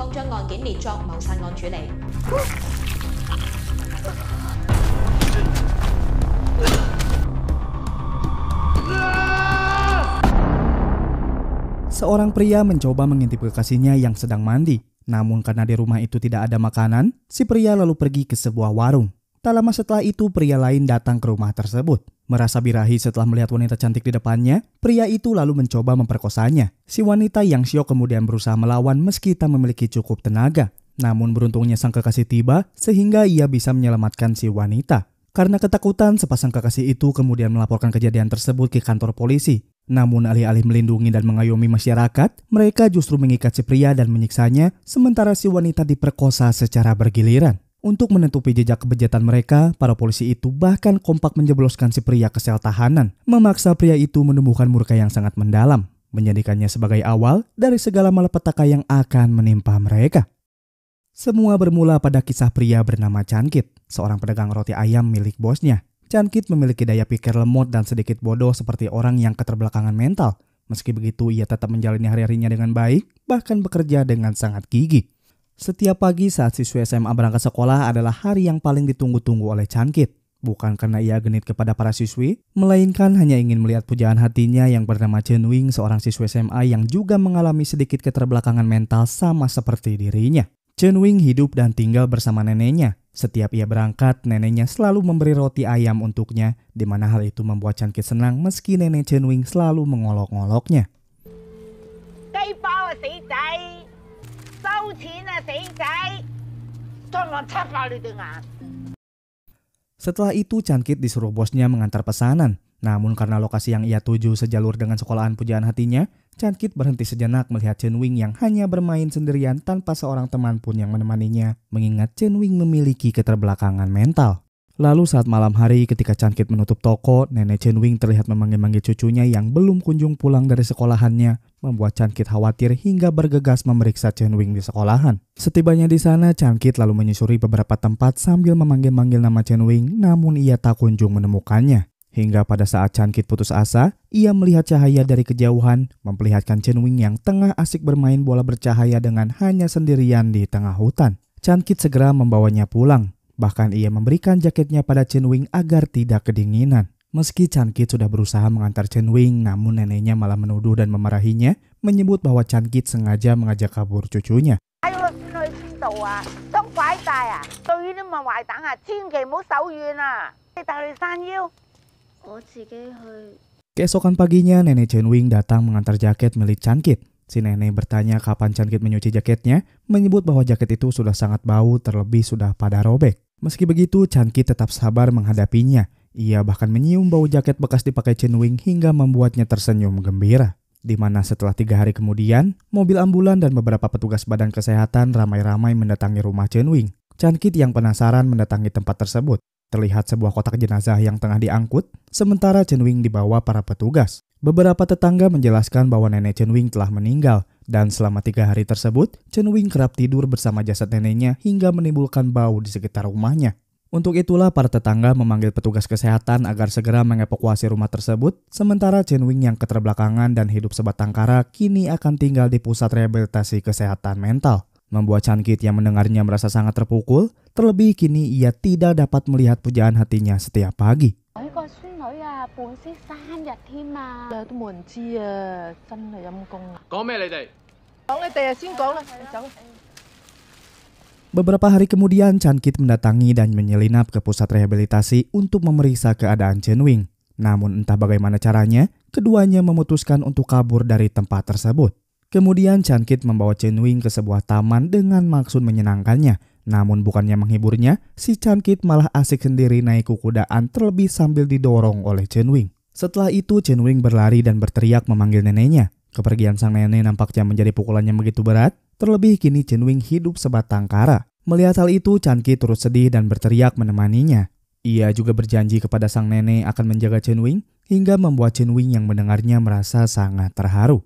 將案件列作謀殺案處理。Seorang pria mencoba mengintip kekasihnya yang sedang mandi. Namun karena di rumah itu tidak ada makanan, si pria lalu pergi ke sebuah warung. Tak lama setelah itu pria lain datang ke rumah tersebut. Merasa birahi setelah melihat wanita cantik di depannya, pria itu lalu mencoba memperkosanya. Si wanita yang syok kemudian berusaha melawan meski tak memiliki cukup tenaga. Namun beruntungnya sang kekasih tiba sehingga ia bisa menyelamatkan si wanita. Karena ketakutan, sepasang kekasih itu kemudian melaporkan kejadian tersebut ke kantor polisi. Namun alih-alih melindungi dan mengayomi masyarakat, mereka justru mengikat si pria dan menyiksanya, sementara si wanita diperkosa secara bergiliran. Untuk menutupi jejak kebejatan mereka, para polisi itu bahkan kompak menjebloskan si pria ke sel tahanan, memaksa pria itu menumbuhkan murka yang sangat mendalam, menjadikannya sebagai awal dari segala malapetaka yang akan menimpa mereka. Semua bermula pada kisah pria bernama Cankit, seorang pedagang roti ayam milik bosnya. Cankit memiliki daya pikir lemot dan sedikit bodoh seperti orang yang keterbelakangan mental. Meski begitu, ia tetap menjalani hari-harinya dengan baik, bahkan bekerja dengan sangat gigih. Setiap pagi saat siswa SMA berangkat sekolah adalah hari yang paling ditunggu-tunggu oleh Cankit. Bukan karena ia genit kepada para siswi, melainkan hanya ingin melihat pujaan hatinya yang bernama Chen Wing, seorang siswa SMA yang juga mengalami sedikit keterbelakangan mental sama seperti dirinya. Chen Wing hidup dan tinggal bersama neneknya. Setiap ia berangkat, neneknya selalu memberi roti ayam untuknya, di mana hal itu membuat Cankit senang meski nenek Chen Wing selalu mengolok-ngoloknya. Setelah itu, Cankit disuruh bosnya mengantar pesanan. Namun karena lokasi yang ia tuju sejalur dengan sekolahan pujaan hatinya, Cankit berhenti sejenak melihat Chen Wing yang hanya bermain sendirian tanpa seorang teman pun yang menemaninya, mengingat Chen Wing memiliki keterbelakangan mental. Lalu saat malam hari ketika Cankit menutup toko, nenek Chen Wing terlihat memanggil-manggil cucunya yang belum kunjung pulang dari sekolahannya, membuat Cankit khawatir hingga bergegas memeriksa Chen Wing di sekolahan. Setibanya di sana, Cankit lalu menyusuri beberapa tempat sambil memanggil-manggil nama Chen Wing, namun ia tak kunjung menemukannya. Hingga pada saat Cankit putus asa, ia melihat cahaya dari kejauhan, memperlihatkan Chen Wing yang tengah asik bermain bola bercahaya dengan hanya sendirian di tengah hutan. Cankit segera membawanya pulang. Bahkan ia memberikan jaketnya pada Chen Wing agar tidak kedinginan. Meski Cankit sudah berusaha mengantar Chen Wing, namun neneknya malah menuduh dan memarahinya, menyebut bahwa Cankit sengaja mengajak kabur cucunya. Keesokan paginya, nenek Chen Wing datang mengantar jaket milik Cankit. Si nenek bertanya kapan Cankit menyuci jaketnya, menyebut bahwa jaket itu sudah sangat bau, terlebih sudah pada robek. Meski begitu, Cankit tetap sabar menghadapinya. Ia bahkan menyium bau jaket bekas dipakai Chen Wing hingga membuatnya tersenyum gembira. Di mana setelah 3 hari kemudian, mobil ambulan dan beberapa petugas badan kesehatan ramai-ramai mendatangi rumah Chen Wing. Cankit yang penasaran mendatangi tempat tersebut. Terlihat sebuah kotak jenazah yang tengah diangkut, sementara Chen Wing dibawa para petugas. Beberapa tetangga menjelaskan bahwa nenek Chen Wing telah meninggal, dan selama 3 hari tersebut, Chen Wing kerap tidur bersama jasad neneknya hingga menimbulkan bau di sekitar rumahnya. Untuk itulah para tetangga memanggil petugas kesehatan agar segera mengevakuasi rumah tersebut, sementara Chen Wing yang keterbelakangan dan hidup sebatang kara kini akan tinggal di pusat rehabilitasi kesehatan mental. Membuat Cankit yang mendengarnya merasa sangat terpukul, terlebih kini ia tidak dapat melihat pujaan hatinya setiap pagi. Beberapa hari kemudian, Cankit mendatangi dan menyelinap ke pusat rehabilitasi untuk memeriksa keadaan Chen Wing. Namun entah bagaimana caranya, keduanya memutuskan untuk kabur dari tempat tersebut. Kemudian Cankit membawa Chen Wing ke sebuah taman dengan maksud menyenangkannya. Namun bukannya menghiburnya, si Cankit malah asik sendiri naik kukudaan terlebih sambil didorong oleh Chen Wing. Setelah itu Chen Wing berlari dan berteriak memanggil neneknya. Kepergian sang nenek nampaknya menjadi pukulannya begitu berat, terlebih kini Chen Wing hidup sebatang kara. Melihat hal itu, Cankit turut sedih dan berteriak menemaninya. Ia juga berjanji kepada sang nenek akan menjaga Chen Wing, hingga membuat Chen Wing yang mendengarnya merasa sangat terharu.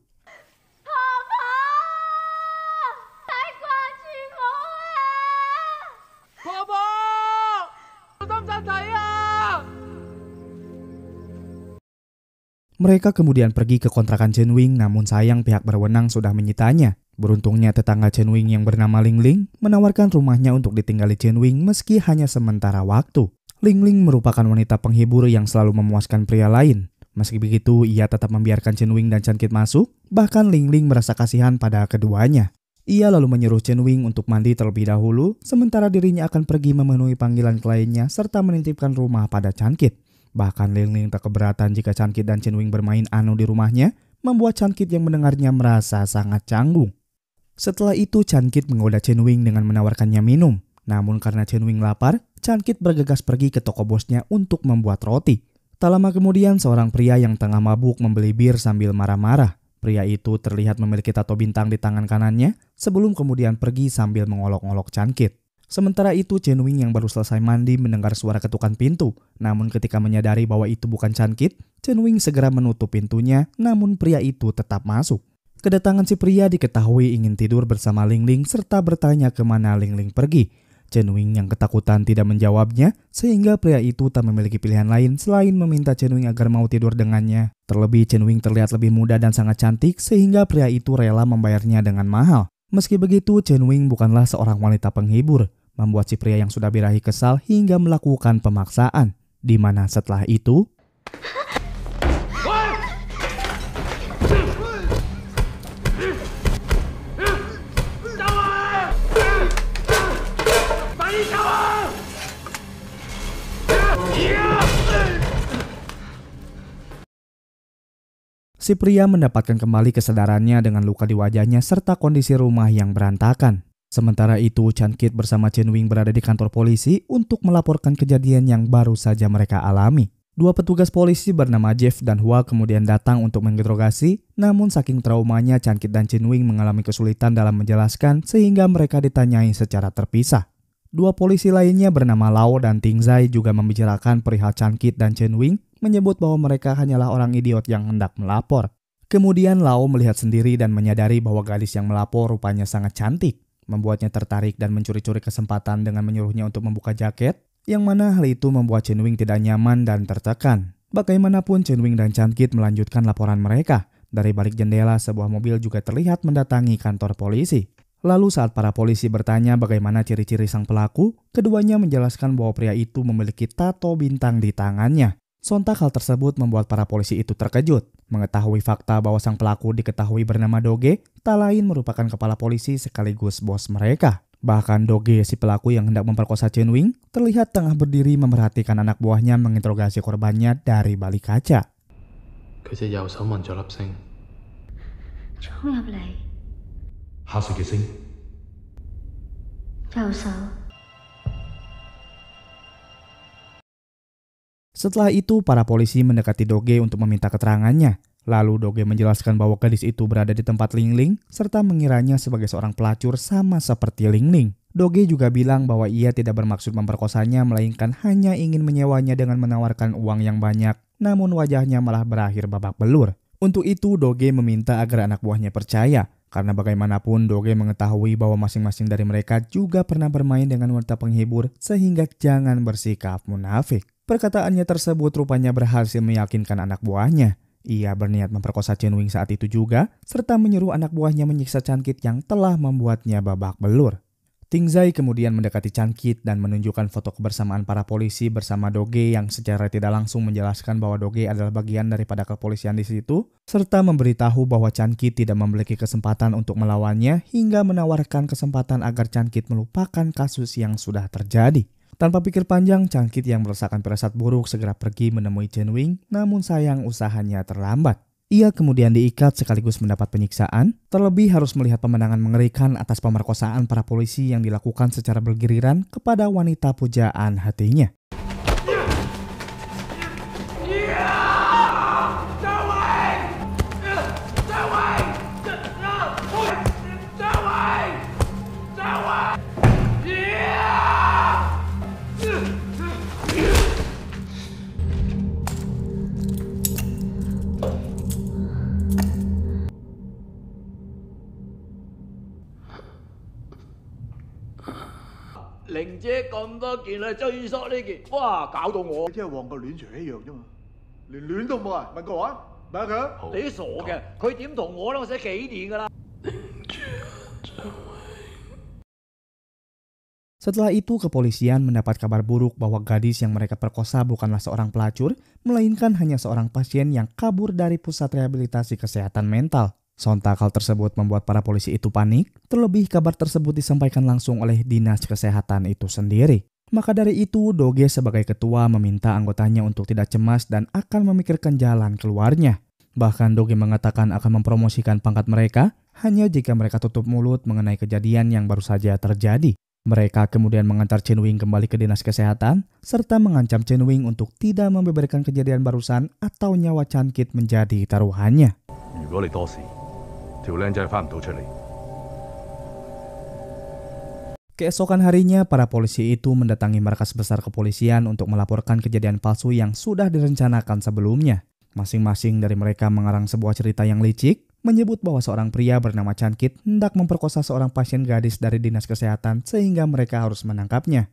Mereka kemudian pergi ke kontrakan Chen Wing, namun sayang pihak berwenang sudah menyitanya. Beruntungnya tetangga Chen Wing yang bernama Ling Ling menawarkan rumahnya untuk ditinggali Chen Wing meski hanya sementara waktu. Ling Ling merupakan wanita penghibur yang selalu memuaskan pria lain. Meski begitu, ia tetap membiarkan Chen Wing dan Chan Kit masuk, bahkan Ling Ling merasa kasihan pada keduanya. Ia lalu menyuruh Chen Wing untuk mandi terlebih dahulu, sementara dirinya akan pergi memenuhi panggilan kliennya serta menitipkan rumah pada Chan Kit. Bahkan Ling Ling tak keberatan jika Chan Kit dan Chen Wing bermain anu di rumahnya, membuat Chan Kit yang mendengarnya merasa sangat canggung. Setelah itu Chan Kit menggoda Chen Wing dengan menawarkannya minum. Namun karena Chen Wing lapar, Chan Kit bergegas pergi ke toko bosnya untuk membuat roti. Tak lama kemudian seorang pria yang tengah mabuk membeli bir sambil marah-marah. Pria itu terlihat memiliki tato bintang di tangan kanannya sebelum kemudian pergi sambil mengolok-olok Chan Kit. Sementara itu Chen Wing yang baru selesai mandi mendengar suara ketukan pintu. Namun ketika menyadari bahwa itu bukan Chan Kit, Chen Wing segera menutup pintunya, namun pria itu tetap masuk. Kedatangan si pria diketahui ingin tidur bersama Ling Ling serta bertanya kemana Ling Ling pergi. Chen Wing yang ketakutan tidak menjawabnya sehingga pria itu tak memiliki pilihan lain selain meminta Chen Wing agar mau tidur dengannya. Terlebih Chen Wing terlihat lebih muda dan sangat cantik sehingga pria itu rela membayarnya dengan mahal. Meski begitu Chen Wing bukanlah seorang wanita penghibur, membuat si pria yang sudah birahi kesal hingga melakukan pemaksaan. Di mana setelah itu si pria mendapatkan kembali kesadarannya dengan luka di wajahnya serta kondisi rumah yang berantakan. Sementara itu, Chan Kit bersama Chen Wing berada di kantor polisi untuk melaporkan kejadian yang baru saja mereka alami. Dua petugas polisi bernama Jeff dan Hua kemudian datang untuk menginterogasi, namun saking traumanya Chan Kit dan Chen Wing mengalami kesulitan dalam menjelaskan sehingga mereka ditanyai secara terpisah. Dua polisi lainnya bernama Lao dan Ting Zai juga membicarakan perihal Chan Kit dan Chen Wing, menyebut bahwa mereka hanyalah orang idiot yang hendak melapor. Kemudian Lao melihat sendiri dan menyadari bahwa gadis yang melapor rupanya sangat cantik, membuatnya tertarik dan mencuri-curi kesempatan dengan menyuruhnya untuk membuka jaket, yang mana hal itu membuat Chen Wing tidak nyaman dan tertekan. Bagaimanapun Chen Wing dan Chan Kit melanjutkan laporan mereka. Dari balik jendela sebuah mobil juga terlihat mendatangi kantor polisi. Lalu saat para polisi bertanya bagaimana ciri-ciri sang pelaku, keduanya menjelaskan bahwa pria itu memiliki tato bintang di tangannya. Sontak hal tersebut membuat para polisi itu terkejut. Mengetahui fakta bahwa sang pelaku diketahui bernama Doge, tak lain merupakan kepala polisi sekaligus bos mereka. Bahkan Doge, si pelaku yang hendak memperkosa Chen Wing, terlihat tengah berdiri memerhatikan anak buahnya menginterogasi korbannya dari balik kaca. 佢隻右手紋咗粒星，衝入嚟，黑色嘅星。右手。 Setelah itu, para polisi mendekati Doge untuk meminta keterangannya. Lalu Doge menjelaskan bahwa gadis itu berada di tempat Ling Ling, serta mengiranya sebagai seorang pelacur sama seperti Ling Ling. Doge juga bilang bahwa ia tidak bermaksud memperkosanya, melainkan hanya ingin menyewanya dengan menawarkan uang yang banyak, namun wajahnya malah berakhir babak belur. Untuk itu, Doge meminta agar anak buahnya percaya, karena bagaimanapun Doge mengetahui bahwa masing-masing dari mereka juga pernah bermain dengan wanita penghibur, sehingga jangan bersikap munafik. Perkataannya tersebut rupanya berhasil meyakinkan anak buahnya. Ia berniat memperkosa Chen Wing saat itu juga, serta menyuruh anak buahnya menyiksa Chan Kit yang telah membuatnya babak belur. Ting Zai kemudian mendekati Chan Kit dan menunjukkan foto kebersamaan para polisi bersama Doge yang secara tidak langsung menjelaskan bahwa Doge adalah bagian daripada kepolisian di situ, serta memberitahu bahwa Chan Kit tidak memiliki kesempatan untuk melawannya hingga menawarkan kesempatan agar Chan Kit melupakan kasus yang sudah terjadi. Tanpa pikir panjang, Chan Kit yang merasakan firasat buruk segera pergi menemui Chen Wing, namun sayang usahanya terlambat. Ia kemudian diikat sekaligus mendapat penyiksaan, terlebih harus melihat pemandangan mengerikan atas pemerkosaan para polisi yang dilakukan secara bergiliran kepada wanita pujaan hatinya.玲姐咁多件去追溯呢件，哇！搞到我即係旺角戀場一樣啫嘛，連戀都冇啊！問過我啊，問下佢啊。你都傻嘅，佢點同我咧？我寫幾年㗎啦。玲姐。Setelah itu, kepolisian mendapat kabar buruk bahwa gadis yang mereka perkosa bukanlah seorang pelacur, melainkan hanya seorang pasien yang kabur dari pusat rehabilitasi kesehatan mental. Sontak hal tersebut membuat para polisi itu panik, terlebih kabar tersebut disampaikan langsung oleh dinas kesehatan itu sendiri. Maka dari itu, Doge sebagai ketua meminta anggotanya untuk tidak cemas dan akan memikirkan jalan keluarnya. Bahkan Doge mengatakan akan mempromosikan pangkat mereka hanya jika mereka tutup mulut mengenai kejadian yang baru saja terjadi. Mereka kemudian mengantar Chen Wing kembali ke dinas kesehatan, serta mengancam Chen Wing untuk tidak membeberkan kejadian barusan atau nyawa Chan Kit menjadi taruhannya. Keesokan harinya, para polisi itu mendatangi markas besar kepolisian untuk melaporkan kejadian palsu yang sudah direncanakan sebelumnya. Masing-masing dari mereka mengarang sebuah cerita yang licik, menyebut bahwa seorang pria bernama Chan Kit hendak memperkosa seorang pasien gadis dari dinas kesehatan sehingga mereka harus menangkapnya.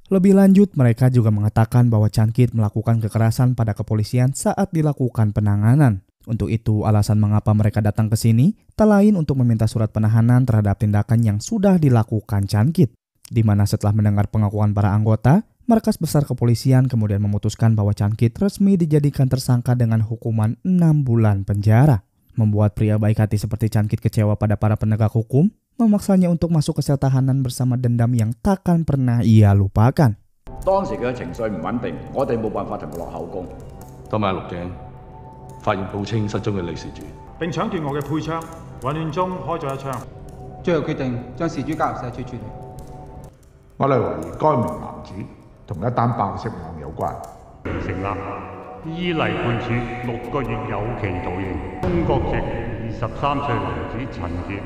Lebih lanjut, mereka juga mengatakan bahwa Chan Kit melakukan kekerasan pada kepolisian saat dilakukan penanganan. Untuk itu, alasan mengapa mereka datang ke sini tak lain untuk meminta surat penahanan terhadap tindakan yang sudah dilakukan Chan Kit. Di mana setelah mendengar pengakuan para anggota, markas besar kepolisian kemudian memutuskan bahwa Chan Kit resmi dijadikan tersangka dengan hukuman 6 bulan penjara. Membuat pria baik hati seperti Chan Kit kecewa pada para penegak hukum, memaksanya untuk masuk ke sel tahanan bersama dendam yang takkan pernah ia lupakan. 當時佢嘅情緒唔穩定，我哋冇辦法同佢落口供。當晚錄影，發現報稱失蹤嘅李事主，並搶奪我嘅配槍，混亂中開咗一槍。最後決定將事主交由社署處理。我哋懷疑該名男子同一單爆色案有關。成立，依例判處6個月有期徒刑。中國籍23歲男子陳傑。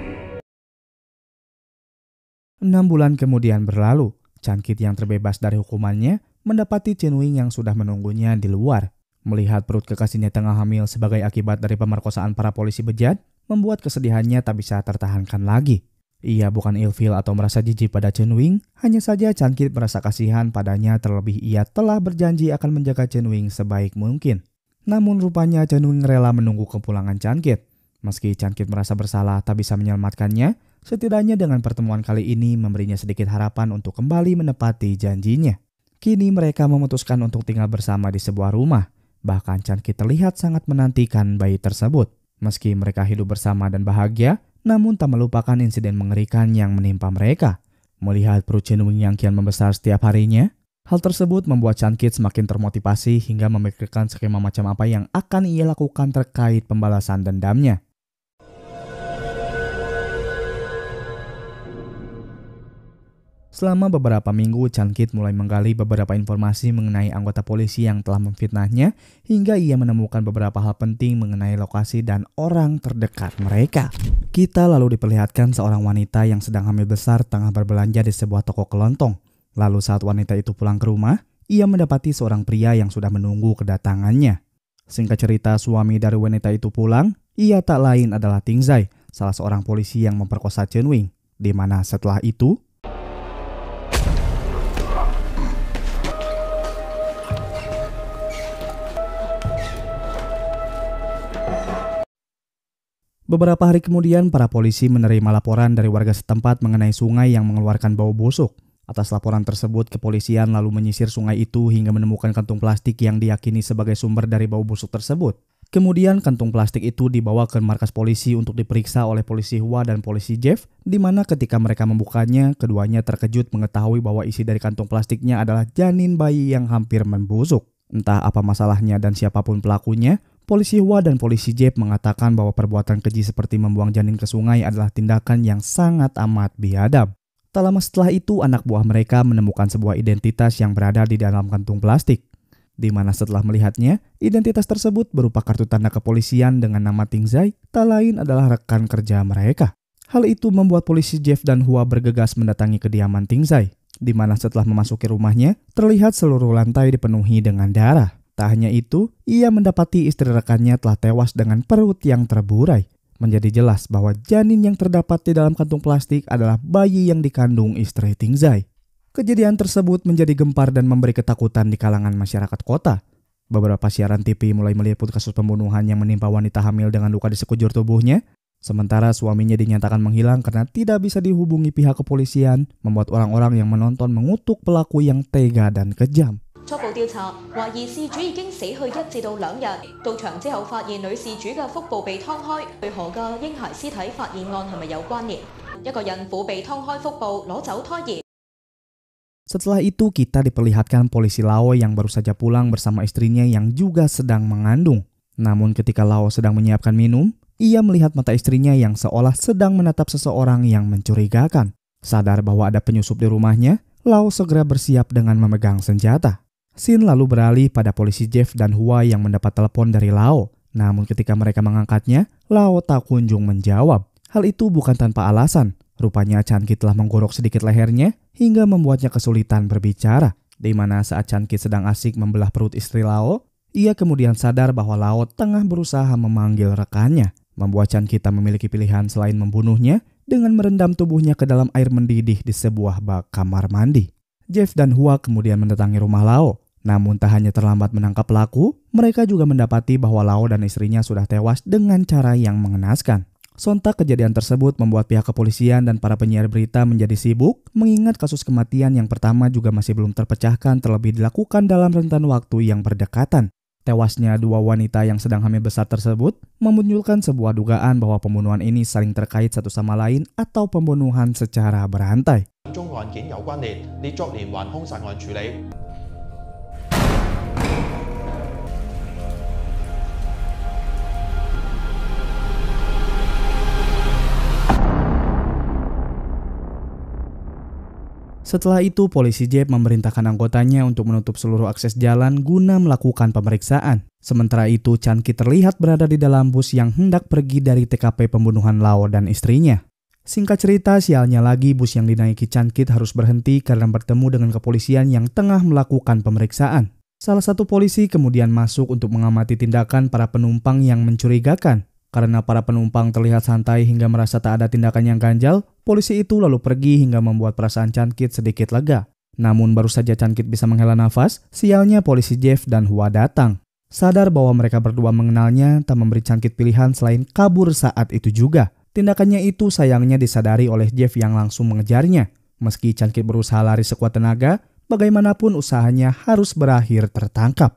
6 bulan kemudian berlalu, Chan Kit yang terbebas dari hukumannya mendapati Chen Wing yang sudah menunggunya di luar. Melihat perut kekasihnya tengah hamil sebagai akibat dari pemerkosaan para polisi bejat, membuat kesedihannya tak bisa tertahankan lagi. Ia bukan ilfil atau merasa jijik pada Chen Wing, hanya saja Chan Kit merasa kasihan padanya, terlebih ia telah berjanji akan menjaga Chen Wing sebaik mungkin. Namun rupanya Chen Wing rela menunggu kepulangan Chan Kit. Meski Chan Kit merasa bersalah tak bisa menyelamatkannya, setidaknya dengan pertemuan kali ini memberinya sedikit harapan untuk kembali menepati janjinya. Kini mereka memutuskan untuk tinggal bersama di sebuah rumah. Bahkan Chan Kit terlihat sangat menantikan bayi tersebut. Meski mereka hidup bersama dan bahagia, namun tak melupakan insiden mengerikan yang menimpa mereka. Melihat perut Chen Wing yang kian membesar setiap harinya, hal tersebut membuat Chan Kit semakin termotivasi hingga memikirkan skema macam apa yang akan ia lakukan terkait pembalasan dendamnya. Selama beberapa minggu, Chan Kit mulai menggali beberapa informasi mengenai anggota polisi yang telah memfitnahnya, hingga ia menemukan beberapa hal penting mengenai lokasi dan orang terdekat mereka. Kita lalu diperlihatkan seorang wanita yang sedang hamil besar tengah berbelanja di sebuah toko kelontong. Lalu saat wanita itu pulang ke rumah, ia mendapati seorang pria yang sudah menunggu kedatangannya. Singkat cerita, suami dari wanita itu pulang, ia tak lain adalah Ting Zai, salah seorang polisi yang memperkosa Chen Wing. Di mana setelah itu, beberapa hari kemudian, para polisi menerima laporan dari warga setempat mengenai sungai yang mengeluarkan bau busuk. Atas laporan tersebut, kepolisian lalu menyisir sungai itu hingga menemukan kantung plastik yang diyakini sebagai sumber dari bau busuk tersebut. Kemudian, kantung plastik itu dibawa ke markas polisi untuk diperiksa oleh polisi Hua dan polisi Jeff, di mana ketika mereka membukanya, keduanya terkejut mengetahui bahwa isi dari kantung plastiknya adalah janin bayi yang hampir membusuk. Entah apa masalahnya dan siapapun pelakunya, polisi Hua dan polisi Jeff mengatakan bahwa perbuatan keji seperti membuang janin ke sungai adalah tindakan yang sangat amat biadab. Tak lama setelah itu, anak buah mereka menemukan sebuah identitas yang berada di dalam kantung plastik. Di mana setelah melihatnya, identitas tersebut berupa kartu tanda kepolisian dengan nama Ting Zai, tak lain adalah rekan kerja mereka. Hal itu membuat polisi Jeff dan Hua bergegas mendatangi kediaman Ting Zai, di mana setelah memasuki rumahnya, terlihat seluruh lantai dipenuhi dengan darah. Tak hanya itu, ia mendapati istri rekannya telah tewas dengan perut yang terburai. Menjadi jelas bahwa janin yang terdapat di dalam kantung plastik adalah bayi yang dikandung istri Ting Zai. Kejadian tersebut menjadi gempar dan memberi ketakutan di kalangan masyarakat kota. Beberapa siaran TV mulai meliput kasus pembunuhan yang menimpa wanita hamil dengan luka di sekujur tubuhnya. Sementara suaminya dinyatakan menghilang karena tidak bisa dihubungi pihak kepolisian, membuat orang-orang yang menonton mengutuk pelaku yang tega dan kejam. 初步調查，懷疑事主已經死去1至2日。到場之後發現女事主嘅腹部被劏開，與何嘅嬰孩屍體發現案係咪有關聯？一個孕婦被劏開腹部攞走胎兒。 Setelah itu kita diperlihatkan polisi Lao yang baru saja pulang bersama istrinya yang juga sedang mengandung. Namun ketika Lao sedang menyiapkan minum, ia melihat mata istrinya yang seolah sedang menatap seseorang yang mencurigakan. Sadar bahwa ada penyusup di rumahnya, Lao segera bersiap dengan memegang senjata. Scene lalu beralih pada polisi Jeff dan Hua yang mendapat telepon dari Lao. Namun ketika mereka mengangkatnya, Lao tak kunjung menjawab. Hal itu bukan tanpa alasan. Rupanya Chan-kit telah menggorok sedikit lehernya hingga membuatnya kesulitan berbicara. Di mana saat Chan-kit sedang asik membelah perut istri Lao, ia kemudian sadar bahwa Lao tengah berusaha memanggil rekannya. Membuat Chan-kit memiliki pilihan selain membunuhnya dengan merendam tubuhnya ke dalam air mendidih di sebuah bak kamar mandi. Jeff dan Hua kemudian mendatangi rumah Lao. Namun tak hanya terlambat menangkap pelaku, mereka juga mendapati bahwa Lao dan istrinya sudah tewas dengan cara yang mengenaskan. Sontak kejadian tersebut membuat pihak kepolisian dan para penyiar berita menjadi sibuk mengingat kasus kematian yang pertama juga masih belum terpecahkan terlebih dilakukan dalam rentan waktu yang berdekatan. Tewasnya 2 wanita yang sedang hamil besar tersebut memunculkan sebuah dugaan bahwa pembunuhan ini saling terkait satu sama lain atau pembunuhan secara berantai. Setelah itu, polisi Jeff memerintahkan anggotanya untuk menutup seluruh akses jalan guna melakukan pemeriksaan. Sementara itu, Chan-kit terlihat berada di dalam bus yang hendak pergi dari TKP pembunuhan Lao dan istrinya. Singkat cerita, sialnya lagi bus yang dinaiki Chan-kit harus berhenti karena bertemu dengan kepolisian yang tengah melakukan pemeriksaan. Salah satu polisi kemudian masuk untuk mengamati tindakan para penumpang yang mencurigakan. Karena para penumpang terlihat santai hingga merasa tak ada tindakan yang ganjal, polisi itu lalu pergi hingga membuat perasaan Chan-kit sedikit lega. Namun baru saja Chan-kit bisa menghela nafas, sialnya polisi Jeff dan Hua datang. Sadar bahwa mereka berdua mengenalnya, tak memberi Chan-kit pilihan selain kabur saat itu juga. Tindakannya itu sayangnya disadari oleh Jeff yang langsung mengejarnya. Meski Chan-kit berusaha lari sekuat tenaga, bagaimanapun usahanya harus berakhir tertangkap.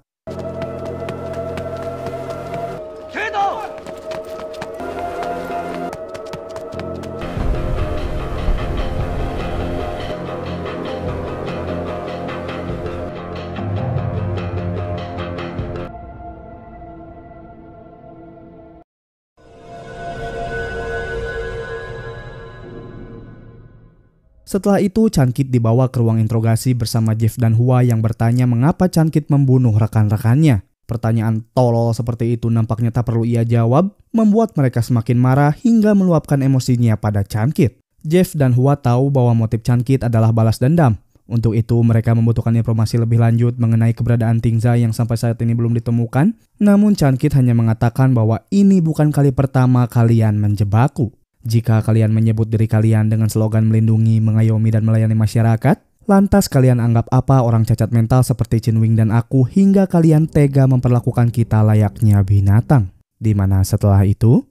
Setelah itu, Chan-kit dibawa ke ruang interogasi bersama Jeff dan Hua yang bertanya mengapa Chan-kit membunuh rekan-rekannya. Pertanyaan tolol seperti itu nampaknya tak perlu ia jawab, membuat mereka semakin marah hingga meluapkan emosinya pada Chan-kit. Jeff dan Hua tahu bahwa motif Chan-kit adalah balas dendam. Untuk itu, mereka membutuhkan informasi lebih lanjut mengenai keberadaan Tingza yang sampai saat ini belum ditemukan. Namun Chan-kit hanya mengatakan bahwa ini bukan kali pertama kalian menjebakku. Jika kalian menyebut diri kalian dengan slogan melindungi, mengayomi, dan melayani masyarakat, lantas kalian anggap apa orang cacat mental seperti Chin Wing dan aku hingga kalian tega memperlakukan kita layaknya binatang? Di mana setelah itu,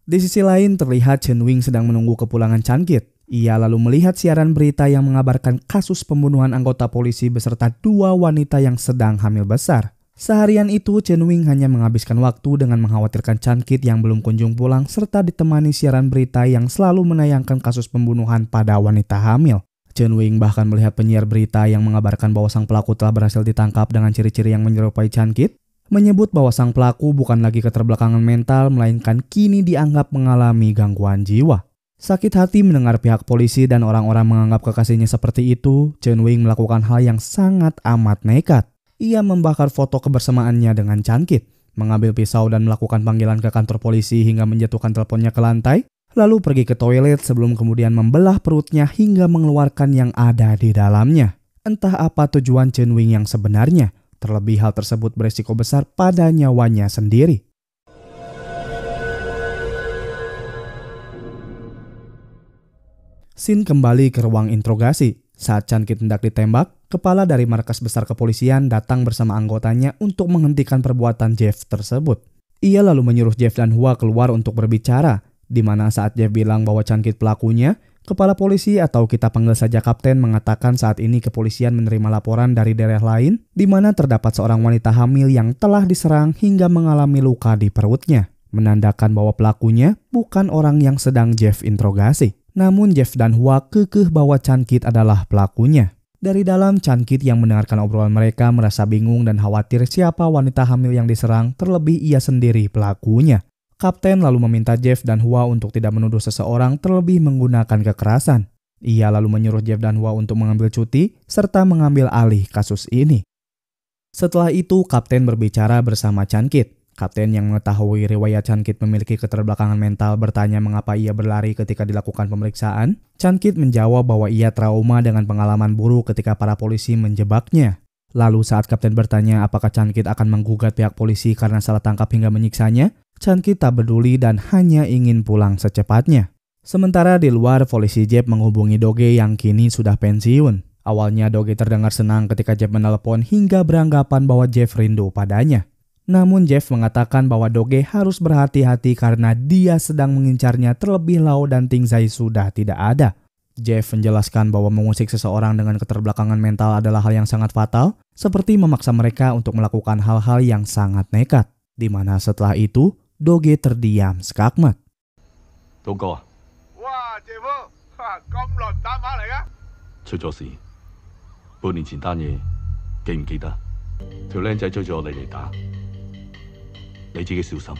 di sisi lain terlihat Chen Wing sedang menunggu kepulangan Chan-kit. Ia lalu melihat siaran berita yang mengabarkan kasus pembunuhan anggota polisi beserta 2 wanita yang sedang hamil besar. Seharian itu Chen Wing hanya menghabiskan waktu dengan mengkhawatirkan Chan-kit yang belum kunjung pulang serta ditemani siaran berita yang selalu menayangkan kasus pembunuhan pada wanita hamil. Chen Wing bahkan melihat penyiar berita yang mengabarkan bahwa sang pelaku telah berhasil ditangkap dengan ciri-ciri yang menyerupai Chan-kit. Menyebut bahwa sang pelaku bukan lagi keterbelakangan mental, melainkan kini dianggap mengalami gangguan jiwa. Sakit hati mendengar pihak polisi dan orang-orang menganggap kekasihnya seperti itu, Chen Wing melakukan hal yang sangat amat nekat. Ia membakar foto kebersamaannya dengan Chan-kit, mengambil pisau dan melakukan panggilan ke kantor polisi hingga menjatuhkan teleponnya ke lantai, lalu pergi ke toilet sebelum kemudian membelah perutnya hingga mengeluarkan yang ada di dalamnya. Entah apa tujuan Chen Wing yang sebenarnya. Terlebih hal tersebut beresiko besar pada nyawanya sendiri. Scene kembali ke ruang interogasi. Saat Chan Kit hendak ditembak, kepala dari markas besar kepolisian datang bersama anggotanya untuk menghentikan perbuatan Jeff tersebut. Ia lalu menyuruh Jeff dan Hua keluar untuk berbicara, di mana saat Jeff bilang bahwa Chan Kit pelakunya, kepala polisi atau kita panggil saja kapten mengatakan saat ini kepolisian menerima laporan dari daerah lain, di mana terdapat seorang wanita hamil yang telah diserang hingga mengalami luka di perutnya, menandakan bahwa pelakunya bukan orang yang sedang Jeff interogasi. Namun Jeff dan Hua kekeh bahwa Chan Kit adalah pelakunya. Dari dalam, Chan Kit yang mendengarkan obrolan mereka merasa bingung dan khawatir siapa wanita hamil yang diserang, terlebih ia sendiri pelakunya. Kapten lalu meminta Jeff dan Hua untuk tidak menuduh seseorang terlebih menggunakan kekerasan. Ia lalu menyuruh Jeff dan Hua untuk mengambil cuti serta mengambil alih kasus ini. Setelah itu, Kapten berbicara bersama Chan Kit. Kapten yang mengetahui riwayat Chan Kit memiliki keterbelakangan mental bertanya mengapa ia berlari ketika dilakukan pemeriksaan. Chan Kit menjawab bahwa ia trauma dengan pengalaman buruk ketika para polisi menjebaknya. Lalu saat Kapten bertanya apakah Chan Kit akan menggugat pihak polisi karena salah tangkap hingga menyiksanya, Chan Kit tak peduli dan hanya ingin pulang secepatnya. Sementara di luar, polisi Jeff menghubungi Doge yang kini sudah pensiun. Awalnya Doge terdengar senang ketika Jeff menelepon hingga beranggapan bahwa Jeff rindu padanya. Namun Jeff mengatakan bahwa Doge harus berhati-hati karena dia sedang mengincarnya terlebih Lau dan Ting Zai sudah tidak ada. Jeff menjelaskan bahwa mengusik seseorang dengan keterbelakangan mental adalah hal yang sangat fatal, seperti memaksa mereka untuk melakukan hal-hal yang sangat nekat. Di mana setelah itu, Doge terdiam skakmat. 刀哥啊， 哇，姐夫，咁耐唔打電話嚟噶？ 出咗事，半年前單嘢記唔記得？條僆仔追咗我哋嚟打，你自己小心。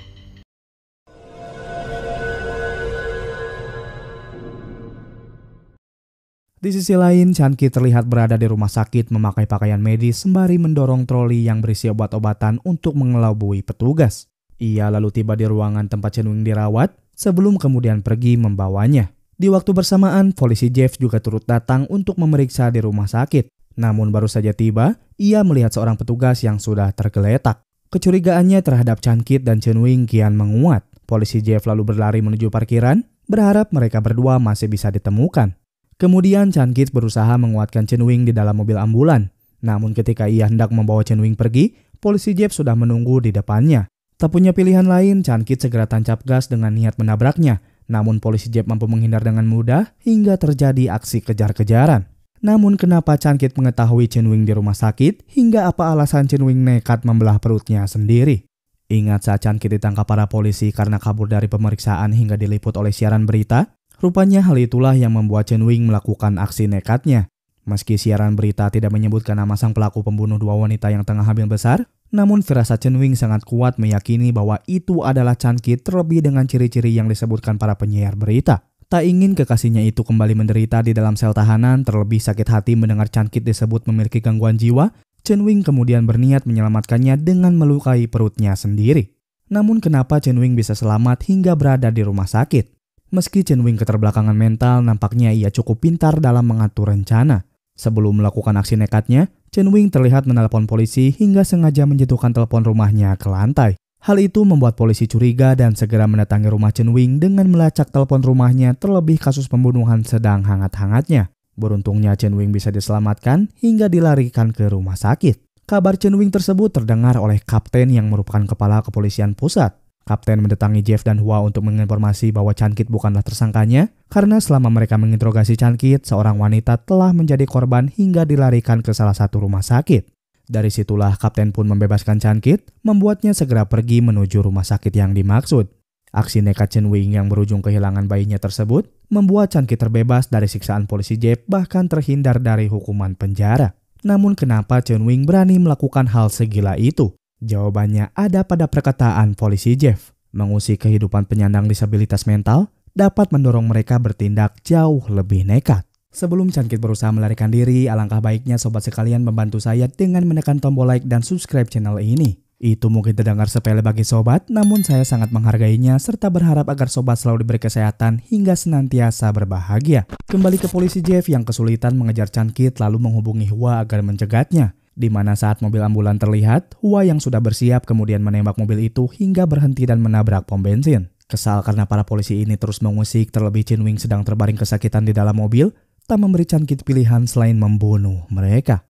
Di sisi lain, Chan Kit terlihat berada di rumah sakit memakai pakaian medis sembari mendorong troli yang berisi obat-obatan untuk mengelabui petugas. Ia lalu tiba di ruangan tempat Chen Wing dirawat sebelum kemudian pergi membawanya. Di waktu bersamaan, polisi Jeff juga turut datang untuk memeriksa di rumah sakit. Namun baru saja tiba, ia melihat seorang petugas yang sudah tergeletak. Kecurigaannya terhadap Chan Kit dan Chen Wing kian menguat. Polisi Jeff lalu berlari menuju parkiran, berharap mereka berdua masih bisa ditemukan. Kemudian Chan Kit berusaha menguatkan Chen Wing di dalam mobil ambulan. Namun ketika ia hendak membawa Chen Wing pergi, polisi Jeff sudah menunggu di depannya. Tak punya pilihan lain, Chan Kit segera tancap gas dengan niat menabraknya. Namun polisi Jeff mampu menghindar dengan mudah hingga terjadi aksi kejar-kejaran. Namun kenapa Chan Kit mengetahui Chen Wing di rumah sakit hingga apa alasan Chen Wing nekat membelah perutnya sendiri? Ingat saat Chan Kit ditangkap para polisi karena kabur dari pemeriksaan hingga diliput oleh siaran berita? Rupanya hal itulah yang membuat Chen Wing melakukan aksi nekatnya. Meski siaran berita tidak menyebutkan nama sang pelaku pembunuh dua wanita yang tengah hamil besar, namun firasat Chen Wing sangat kuat meyakini bahwa itu adalah Chan Kit terlebih dengan ciri-ciri yang disebutkan para penyiar berita. Tak ingin kekasihnya itu kembali menderita di dalam sel tahanan, terlebih sakit hati mendengar Chan Kit disebut memiliki gangguan jiwa, Chen Wing kemudian berniat menyelamatkannya dengan melukai perutnya sendiri. Namun kenapa Chen Wing bisa selamat hingga berada di rumah sakit? Meski Chen Wing keterbelakangan mental, nampaknya ia cukup pintar dalam mengatur rencana. Sebelum melakukan aksi nekatnya, Chen Wing terlihat menelepon polisi hingga sengaja menjatuhkan telepon rumahnya ke lantai. Hal itu membuat polisi curiga dan segera mendatangi rumah Chen Wing dengan melacak telepon rumahnya terlebih kasus pembunuhan sedang hangat-hangatnya. Beruntungnya Chen Wing bisa diselamatkan hingga dilarikan ke rumah sakit. Kabar Chen Wing tersebut terdengar oleh Kapten yang merupakan kepala kepolisian pusat. Kapten mendatangi Jeff dan Hua untuk menginformasi bahwa Chan Kit bukanlah tersangkanya karena selama mereka menginterogasi Chan Kit, seorang wanita telah menjadi korban hingga dilarikan ke salah satu rumah sakit. Dari situlah Kapten pun membebaskan Chan Kit, membuatnya segera pergi menuju rumah sakit yang dimaksud. Aksi nekat Chen Wing yang berujung kehilangan bayinya tersebut membuat Chan Kit terbebas dari siksaan polisi Jeff bahkan terhindar dari hukuman penjara. Namun kenapa Chen Wing berani melakukan hal segila itu? Jawabannya ada pada perkataan polisi Jeff. Mengusik kehidupan penyandang disabilitas mental dapat mendorong mereka bertindak jauh lebih nekat. Sebelum Chan Kit berusaha melarikan diri, alangkah baiknya sobat sekalian membantu saya dengan menekan tombol like dan subscribe channel ini. Itu mungkin terdengar sepele bagi sobat, namun saya sangat menghargainya serta berharap agar sobat selalu diberi kesehatan hingga senantiasa berbahagia. Kembali ke polisi Jeff yang kesulitan mengejar Chan Kit lalu menghubungi Hua agar mencegatnya. Di mana saat mobil ambulan terlihat, Hua yang sudah bersiap kemudian menembak mobil itu hingga berhenti dan menabrak pom bensin. Kesal karena para polisi ini terus mengusik, terlebih Chin Wing sedang terbaring kesakitan di dalam mobil, tak memberi Chan Kit pilihan selain membunuh mereka.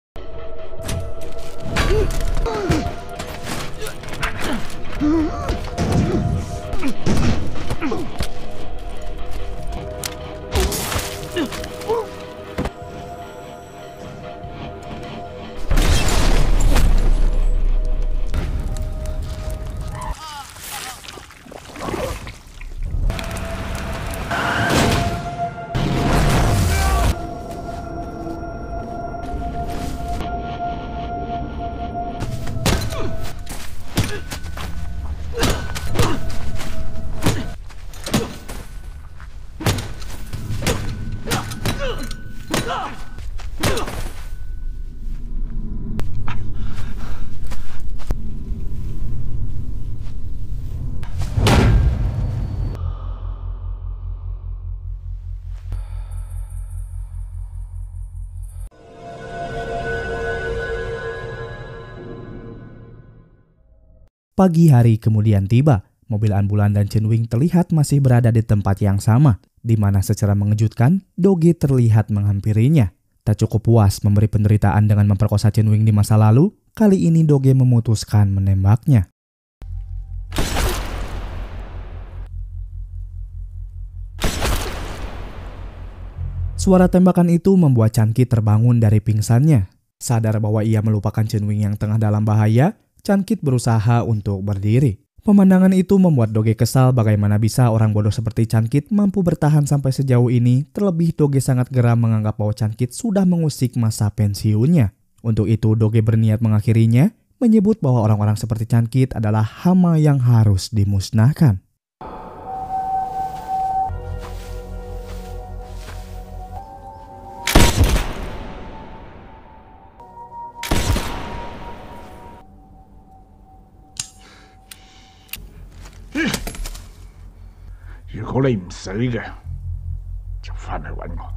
Pagi hari kemudian tiba, mobil ambulan dan Chin Wing terlihat masih berada di tempat yang sama, di mana secara mengejutkan, Doge terlihat menghampirinya. Tak cukup puas memberi penderitaan dengan memperkosa Chin Wing di masa lalu, kali ini Doge memutuskan menembaknya. Suara tembakan itu membuat Chan Kit terbangun dari pingsannya. Sadar bahwa ia melupakan Chin Wing yang tengah dalam bahaya, Chan Kit berusaha untuk berdiri. Pemandangan itu membuat Doge kesal bagaimana bisa orang bodoh seperti Chan Kit mampu bertahan sampai sejauh ini, terlebih Doge sangat geram menganggap bahwa Chan Kit sudah mengusik masa pensiunnya. Untuk itu Doge berniat mengakhirinya, menyebut bahwa orang-orang seperti Chan Kit adalah hama yang harus dimusnahkan. Kalau你唔死嘅，就翻去揾我。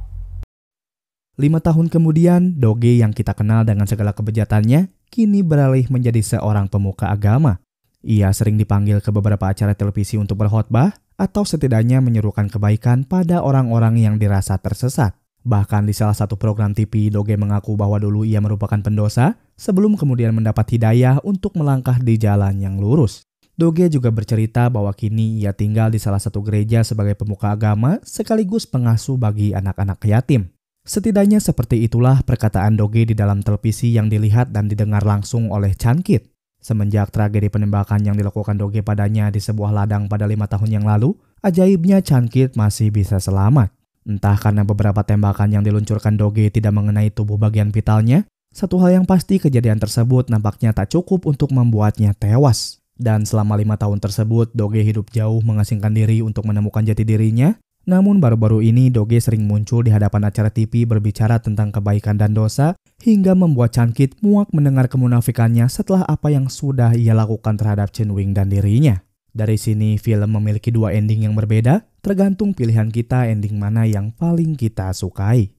5 tahun kemudian, Doge yang kita kenal dengan segala kebejatannya, kini beralih menjadi seorang pemuka agama. Ia sering dipanggil ke beberapa acara televisi untuk berkhotbah, atau setidaknya menyerukan kebaikan pada orang-orang yang dirasa tersesat. Bahkan di salah satu program TV, Doge mengaku bahwa dulu ia merupakan pendosa, sebelum kemudian mendapat hidayah untuk melangkah di jalan yang lurus. Doge juga bercerita bahwa kini ia tinggal di salah satu gereja sebagai pemuka agama sekaligus pengasuh bagi anak-anak yatim. Setidaknya seperti itulah perkataan Doge di dalam televisi yang dilihat dan didengar langsung oleh Chan Kit. Semenjak tragedi penembakan yang dilakukan Doge padanya di sebuah ladang pada 5 tahun yang lalu, ajaibnya Chan Kit masih bisa selamat. Entah karena beberapa tembakan yang diluncurkan Doge tidak mengenai tubuh bagian vitalnya, satu hal yang pasti kejadian tersebut nampaknya tak cukup untuk membuatnya tewas. Dan selama 5 tahun tersebut, Doge hidup jauh mengasingkan diri untuk menemukan jati dirinya. Namun baru-baru ini Doge sering muncul di hadapan acara TV berbicara tentang kebaikan dan dosa, hingga membuat Chan Kit muak mendengar kemunafikannya setelah apa yang sudah ia lakukan terhadap Chin Wing dan dirinya. Dari sini film memiliki 2 ending yang berbeda, tergantung pilihan kita ending mana yang paling kita sukai.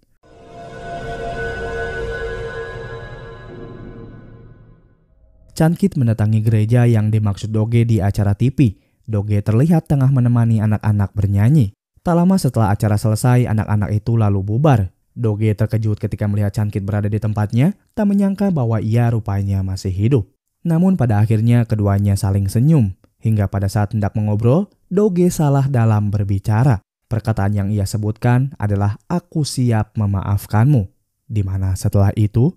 Chan Kit mendatangi gereja yang dimaksud Doge di acara TV. Doge terlihat tengah menemani anak-anak bernyanyi. Tak lama setelah acara selesai, anak-anak itu lalu bubar. Doge terkejut ketika melihat Chan Kit berada di tempatnya, tak menyangka bahwa ia rupanya masih hidup. Namun pada akhirnya keduanya saling senyum. Hingga pada saat hendak mengobrol, Doge salah dalam berbicara. Perkataan yang ia sebutkan adalah "aku siap memaafkanmu." Di mana setelah itu,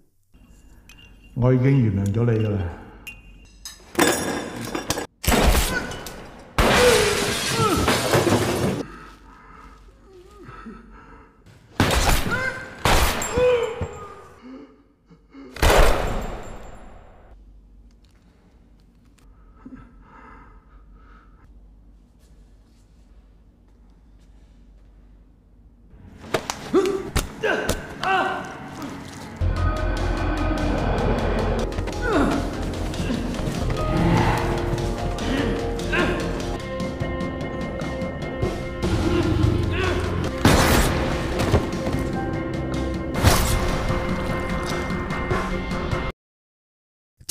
我已經原諒咗你㗎啦。 你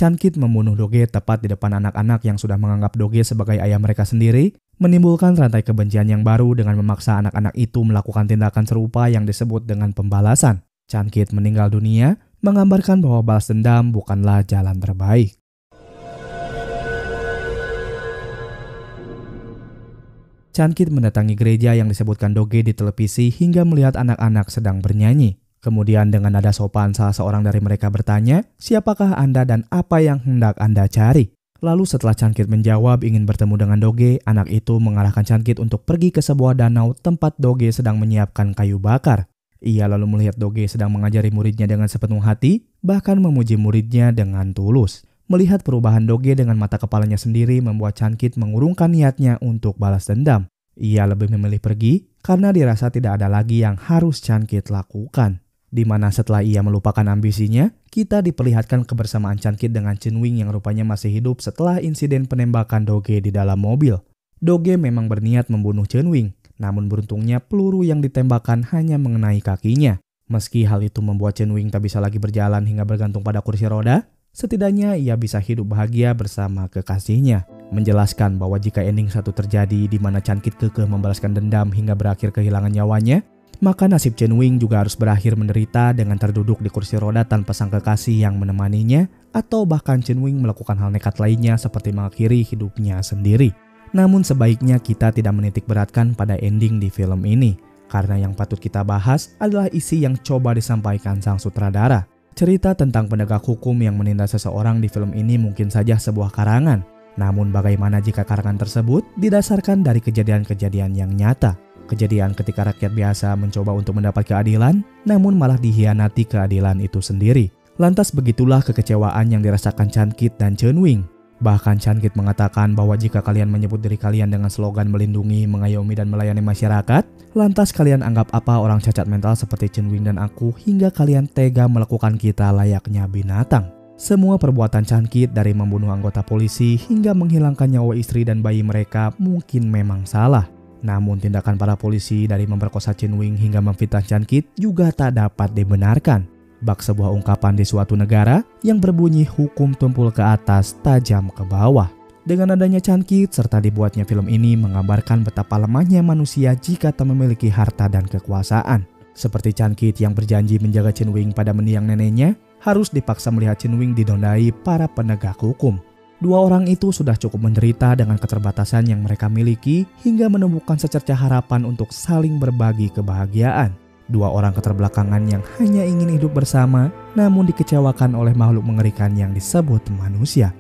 Chan Kit membunuh Doge tepat di depan anak-anak yang sudah menganggap Doge sebagai ayah mereka sendiri, menimbulkan rantai kebencian yang baru dengan memaksa anak-anak itu melakukan tindakan serupa yang disebut dengan pembalasan. Chan Kit meninggal dunia, menggambarkan bahwa balas dendam bukanlah jalan terbaik. Chan Kit mendatangi gereja yang disebutkan Doge di televisi hingga melihat anak-anak sedang bernyanyi. Kemudian dengan nada sopan salah seorang dari mereka bertanya, "Siapakah Anda dan apa yang hendak Anda cari?" Lalu setelah Chan Kit menjawab ingin bertemu dengan Doge, anak itu mengarahkan Chan Kit untuk pergi ke sebuah danau tempat Doge sedang menyiapkan kayu bakar. Ia lalu melihat Doge sedang mengajari muridnya dengan sepenuh hati, bahkan memuji muridnya dengan tulus. Melihat perubahan Doge dengan mata kepalanya sendiri membuat Chan Kit mengurungkan niatnya untuk balas dendam. Ia lebih memilih pergi karena dirasa tidak ada lagi yang harus Chan Kit lakukan. Di mana setelah ia melupakan ambisinya, kita diperlihatkan kebersamaan Chan Kit dengan Chen Wing yang rupanya masih hidup setelah insiden penembakan Doge di dalam mobil. Doge memang berniat membunuh Chen Wing, namun beruntungnya peluru yang ditembakkan hanya mengenai kakinya. Meski hal itu membuat Chen Wing tak bisa lagi berjalan hingga bergantung pada kursi roda, setidaknya ia bisa hidup bahagia bersama kekasihnya. Menjelaskan bahwa jika ending satu terjadi di mana Chan Kit kekeh membalaskan dendam hingga berakhir kehilangan nyawanya, maka nasib Chen Wing juga harus berakhir menderita dengan terduduk di kursi roda tanpa sang kekasih yang menemaninya, atau bahkan Chen Wing melakukan hal nekat lainnya seperti mengakhiri hidupnya sendiri. Namun sebaiknya kita tidak menitik beratkan pada ending di film ini, karena yang patut kita bahas adalah isi yang coba disampaikan sang sutradara. Cerita tentang penegak hukum yang menindas seseorang di film ini mungkin saja sebuah karangan. Namun bagaimana jika karangan tersebut didasarkan dari kejadian-kejadian yang nyata? Kejadian ketika rakyat biasa mencoba untuk mendapat keadilan, namun malah dihianati keadilan itu sendiri. Lantas begitulah kekecewaan yang dirasakan Chan Kit dan Chen Wing. Bahkan Chan Kit mengatakan bahwa jika kalian menyebut diri kalian dengan slogan melindungi, mengayomi, dan melayani masyarakat, lantas kalian anggap apa orang cacat mental seperti Chen Wing dan aku hingga kalian tega melakukan kita layaknya binatang. Semua perbuatan Chan Kit dari membunuh anggota polisi hingga menghilangkan nyawa istri dan bayi mereka mungkin memang salah. Namun tindakan para polisi dari memperkosa Chen Wing hingga memfitnah Chan Kit juga tak dapat dibenarkan. Bak sebuah ungkapan di suatu negara yang berbunyi hukum tumpul ke atas, tajam ke bawah. Dengan adanya Chan Kit serta dibuatnya film ini menggambarkan betapa lemahnya manusia jika tak memiliki harta dan kekuasaan. Seperti Chan Kit yang berjanji menjaga Chen Wing pada mendiang neneknya, harus dipaksa melihat Chen Wing didondai para penegak hukum. Dua orang itu sudah cukup menderita dengan keterbatasan yang mereka miliki hingga menemukan secercah harapan untuk saling berbagi kebahagiaan. Dua orang keterbelakangan yang hanya ingin hidup bersama, namun dikecewakan oleh makhluk mengerikan yang disebut manusia.